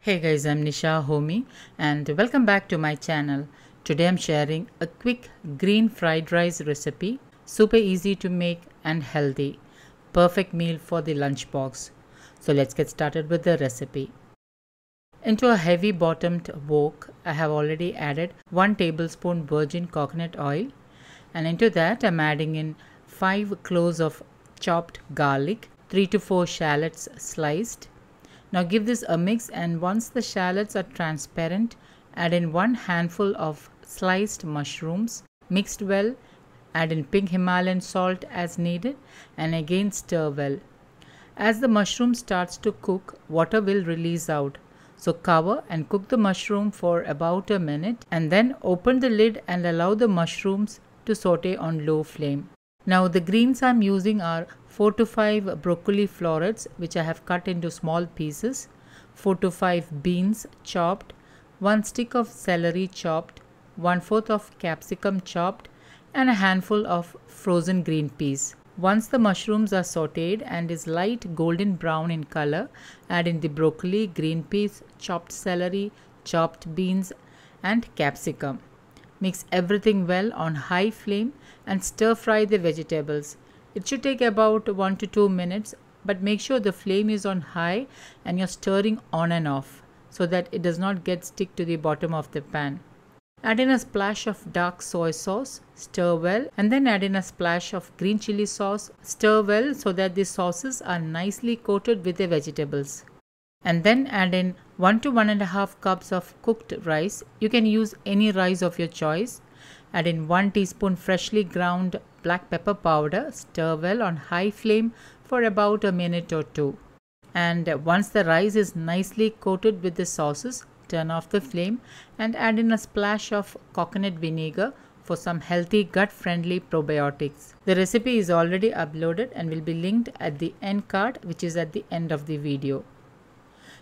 Hey guys, I'm Nisha Homi and welcome back to my channel. Today I'm sharing a quick green fried rice recipe, super easy to make and healthy. Perfect meal for the lunchbox. So let's get started with the recipe. Into a heavy bottomed wok, I have already added 1 tablespoon virgin coconut oil, and into that I'm adding in 5 cloves of chopped garlic, 3 to 4 shallots sliced. Now give this a mix, and once the shallots are transparent, add in 1 handful of sliced mushrooms. Mixed well, add in pink Himalayan salt as needed and again stir well. As the mushroom starts to cook, water will release out. So cover and cook the mushroom for about a minute and then open the lid and allow the mushrooms to saute on low flame. Now the greens I'm using are 4 to 5 broccoli florets, which I have cut into small pieces, 4 to 5 beans chopped, 1 stick of celery chopped, 1/4 of capsicum chopped, and a handful of frozen green peas. Once the mushrooms are sauteed and is light golden brown in color, add in the broccoli, green peas, chopped celery, chopped beans, and capsicum. Mix everything well on high flame and stir fry the vegetables. It should take about 1 to 2 minutes, but make sure the flame is on high and you're stirring on and off so that it does not get stick to the bottom of the pan. Add in a splash of dark soy sauce, stir well, and then add in a splash of green chilli sauce, stir well so that the sauces are nicely coated with the vegetables. And then add in 1 to 1.5 cups of cooked rice. You can use any rice of your choice. Add in 1 teaspoon freshly ground black pepper powder. Stir well on high flame for about a minute or two. And once the rice is nicely coated with the sauces, turn off the flame and add in a splash of coconut vinegar for some healthy gut-friendly probiotics. The recipe is already uploaded and will be linked at the end card, which is at the end of the video.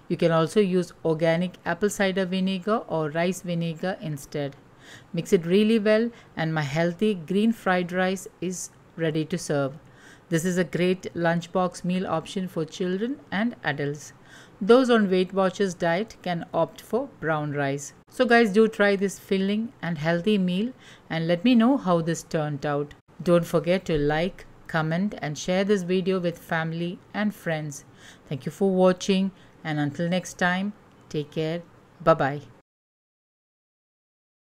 You can also use organic apple cider vinegar or rice vinegar instead. Mix it really well and my healthy green fried rice is ready to serve. This is a great lunchbox meal option for children and adults. Those on Weight Watchers diet can opt for brown rice. So guys, do try this filling and healthy meal and let me know how this turned out. Don't forget to like, comment and share this video with family and friends. Thank you for watching. And until next time, take care. Bye-bye.